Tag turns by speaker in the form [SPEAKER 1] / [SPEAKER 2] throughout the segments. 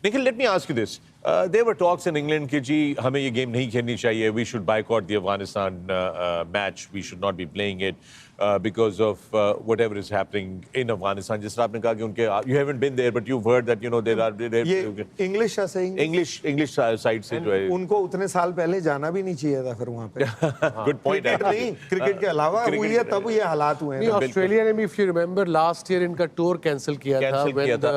[SPEAKER 1] Nikhil, let me ask you this. There were talks in England कि जी हमें ये game नहीं खेलनी चाहिए. We should boycott the Afghanistan match. We should not be playing it because of whatever is happening in Afghanistan. जिस तरह आपने कहा कि उनके you haven't been there, but you've heard that there are
[SPEAKER 2] ये English are saying
[SPEAKER 1] English side से जो है
[SPEAKER 2] उनको उतने साल पहले जाना भी नहीं चाहिए था फिर वहाँ पे.
[SPEAKER 1] Good point.
[SPEAKER 2] क्रिकेट के अलावा हुई है तब ये हालात हुए हैं.
[SPEAKER 3] ऑस्ट्रेलिया ने भी if you remember last year इनका टूर कैंसिल किया था when the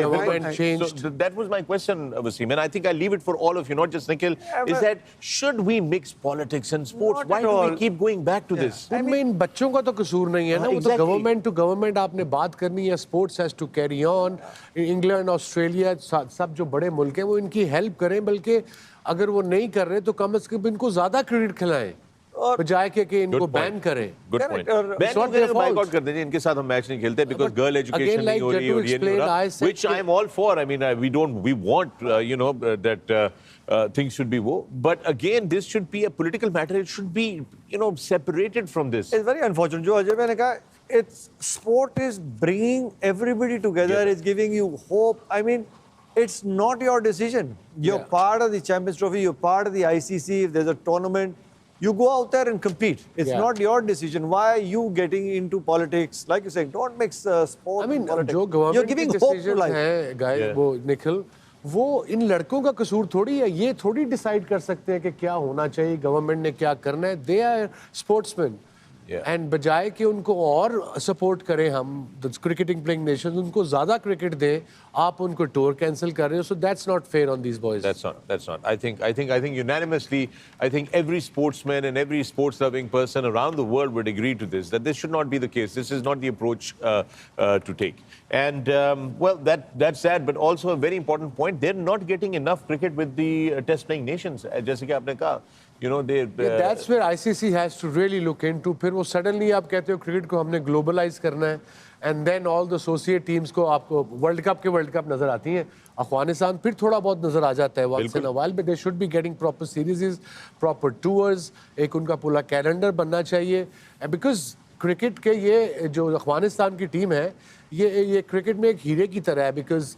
[SPEAKER 3] government changed.
[SPEAKER 1] So that was my question, Wasim, and I think I leave it for all of you, not just Nikhil. Is that should we mix politics and sports? Why do we keep going back to this?
[SPEAKER 3] उनमें इन बच्चों का तो कसूर नहीं है ना. वो तो गवर्नमेंट टू गवर्नमेंट आपने बात करनी है. Sports has to carry on. England Australia सब जो बड़े मुल्क हैं वो इनकी हेल्प करें, बल्कि अगर वो नहीं कर रहे तो कम से कम इनको ज्यादा क्रेडिट खिलाएं बजाय कि इनको बैन करें.
[SPEAKER 1] Good point. बैन बायकॉट कर दीजिए. इनके साथ हम मैच नहीं खेलते because girl education नहीं हो रही है, which I am all for. I mean we want that things should be war, but again this should be a political matter. It should be separated from this.
[SPEAKER 4] It's very unfortunate. जो अजय मैंने कहा, it's sport is bringing everybody together. It's giving you hope. I mean, it's not your decision. You're part of the Champions Trophy. You're part of the ICC. If there's a tournament, you go out there and compete. It's not your decision. Why are you getting into politics? Like you saying, don't mix sport and politics.
[SPEAKER 3] जो government
[SPEAKER 4] You're giving hope to life.
[SPEAKER 3] हैं गाय वो निखिल, वो इन लड़कों का कसूर थोड़ी है. ये थोड़ी डिसाइड कर सकते हैं कि क्या होना चाहिए, गवर्नमेंट ने क्या करना है. दे आर स्पोर्ट्समैन एंड बजाय कि उनको और सपोर्ट करें हम क्रिकेटिंग प्लेइंग नेशंस, उनको ज्यादा क्रिकेट दें. आप उनको टूर कैंसिल कर रहे हो. So that's not fair on these boys.
[SPEAKER 1] That's not. I think unanimously, I think every sportsman and every sports loving person around the world would agree to this, that this should not be the case. This is not the approach to take. And well, that's sad, but also a very important point. They're not getting enough cricket with the test playing nations. जैसे कि आपने कहा,
[SPEAKER 3] that's where ICC has to really look into. फिर वो suddenly आप कहते हो cricket को हमने ग्लोबलाइज करना है, and then all the associate teams को आपको वर्ल्ड कप नजर आती हैं. अफगानिस्तान फिर थोड़ा बहुत नजर आ जाता है once in a while, but they should be getting proper series, proper tours. एक उनका पूरा कैलेंडर बनना चाहिए, because क्रिकेट के ये जो अफगानिस्तान की टीम है, ये क्रिकेट में एक हीरे की तरह है. बिकॉज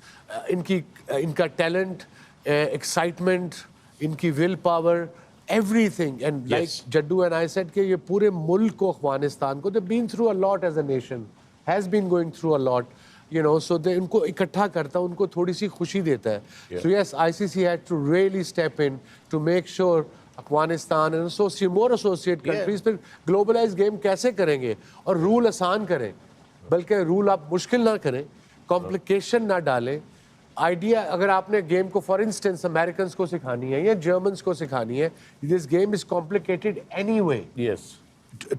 [SPEAKER 3] इनका टैलेंट, एक्साइटमेंट, इनकी will power, everything. And like Jaddu and I said कि ये पूरे मुल्क को, अफगानिस्तान को, they've been through a lot as a nation, has been going through a lot, so they उनको इकट्ठा करता, उनको थोड़ी सी खुशी देता है. So yes, ICC had to really step in to make sure Afghanistan and more associate countries फिर globalise game कैसे करेंगे और रूल आसान करें, बल्कि रूल आप मुश्किल ना करें, कॉम्प्लिकेशन ना डालें. आइडिया अगर आपने गेम को फॉर इंस्टेंस अमेरिकन को सिखानी है या जर्मन्स को सिखानी है, this game is complicated anyway.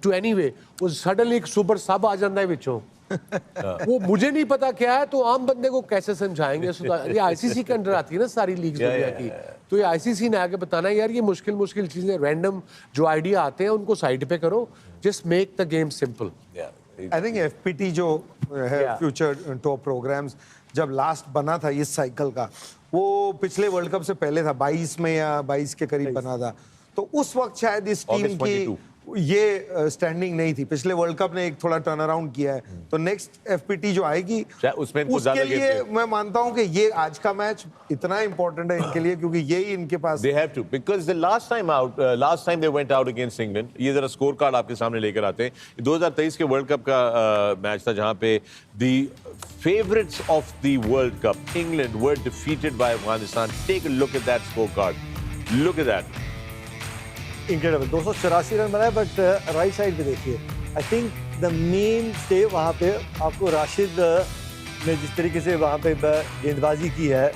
[SPEAKER 3] To anyway वो सडनली एक सुपर सब आ जाता है विचों. वो मुझे नहीं पता क्या है, तो आम बंदे को कैसे समझाएंगे. ये आईसीसी के अंडर आती है ना सारी लीग्स दुनिया की. तो ये आईसीसी ने आगे बताना है यार ये मुश्किल चीजें, रैंडम जो आइडिया आते हैं उनको साइड पे करो. Just make the game simple.
[SPEAKER 2] I think FPT जो है फ्यूचर टॉप प्रोग्राम्स जब लास्ट बना था इस साइकिल का, वो पिछले वर्ल्ड कप से पहले था, 22 में या 22 के करीब बना था. तो उस वक्त शायद इस टीम की ये स्टैंडिंग नहीं थी. पिछले वर्ल्ड कप ने एक थोड़ा टर्न अराउंड किया है. तो नेक्स्ट एफपीटी जो आएगी उसके लिए मैं मानता हूं कि ये आज का मैच इतना इंपॉर्टेंट है इनके लिए, क्योंकि यही इनके पास
[SPEAKER 1] they have to, because the last time they went out against England, ये जरा स्कोर कार्ड आपके सामने लेकर आते हैं. 2023 के वर्ल्ड कप का मैच था जहां पे the favorites of the World Cup, England, were defeated by Afghanistan. Take a look at that scorecard. Look at that.
[SPEAKER 4] Incredible. 284 run बनाए, बट राइट साइड पे देखिए, I think the main stay वहाँ पे आपको राशिद ने जिस तरीके से वहाँ पे गेंदबाजी की है,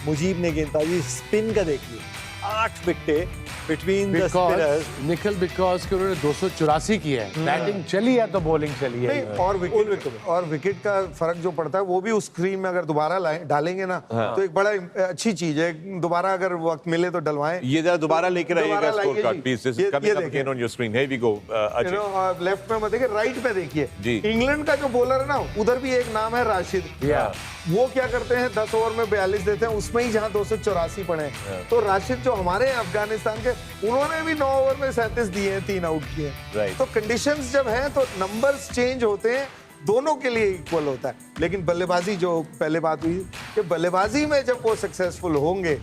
[SPEAKER 4] मुजीब ने गेंदबाजी, स्पिन का देखिए, 8 विकेटें between the spinners.
[SPEAKER 3] Nikhil because कि उन्होंने 284 की है, बैटिंग चली है तो बॉलिंग चली है.
[SPEAKER 2] और विकेट का फर्क जो पड़ता है वो भी उस स्क्रीन में अगर दोबारा डालेंगे ना तो एक बड़ा अच्छी चीज है. दोबारा अगर वक्त मिले तो डलवाएं.
[SPEAKER 1] ये जरा दोबारा लेकर आइएगा score card please. This is coming up again on your screen. Here we go.
[SPEAKER 2] Left में मत देखिए, राइट पे देखिए. इंग्लैंड का जो बॉलर है ना, उधर भी एक नाम है राशिद. वो क्या करते हैं, 10 ओवर में 42 देते हैं, उसमें ही जहां 284 पड़े. तो राशिद जो हमारे अफगानिस्तान के, उन्होंने भी 9 ओवर में 37 दिए हैं, 3 आउट किए. तो कंडीशंस जब हैं तो नंबर्स चेंज होते हैं, दोनों के लिए इक्वल होता है. लेकिन बल्लेबाजी जो पहले बात हुई, कि बल्लेबाजी में जब वो सक्सेसफुल होंगे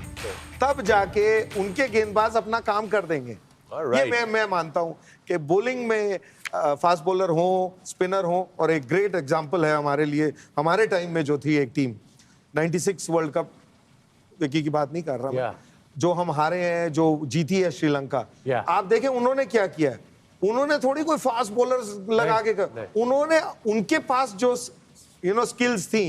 [SPEAKER 2] तब जाके उनके गेंदबाज अपना काम कर देंगे।
[SPEAKER 1] Alright.
[SPEAKER 2] ये मैं मानता हूं कि बॉलिंग में फास्ट बॉलर हो, स्पिनर हो, और एक ग्रेट एग्जांपल है हमारे लिए, हमारे टाइम में जो थी एक टीम 96 वर्ल्ड कप, विकी की बात नहीं कर रहा मैं, जो हम हारे हैं, जो जीती है श्रीलंका, आप देखें उन्होंने क्या किया है। उन्होंने थोड़ी कोई फास्ट बॉलर्स लगा के उन्होंने उनके पास जो स्किल्स थी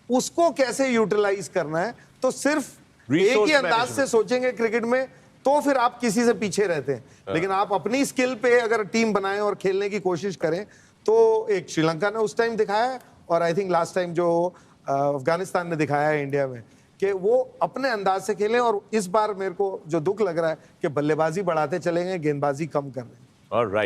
[SPEAKER 2] उसको कैसे यूटिलाइज करना है, तो सिर्फ एक ही अंदाज से सोचेंगे क्रिकेट में तो फिर आप किसी से पीछे रहते हैं। लेकिन आप अपनी स्किल पे अगर टीम बनाएं और खेलने की कोशिश करें तो एक श्रीलंका ने उस टाइम दिखाया है, और आई थिंक लास्ट टाइम जो अफगानिस्तान ने दिखाया है इंडिया में, कि वो अपने अंदाज से खेलें। और इस बार मेरे को जो दुख लग रहा है कि बल्लेबाजी बढ़ाते चलेंगे, गेंदबाजी कम कर रहे हैं।
[SPEAKER 1] All right.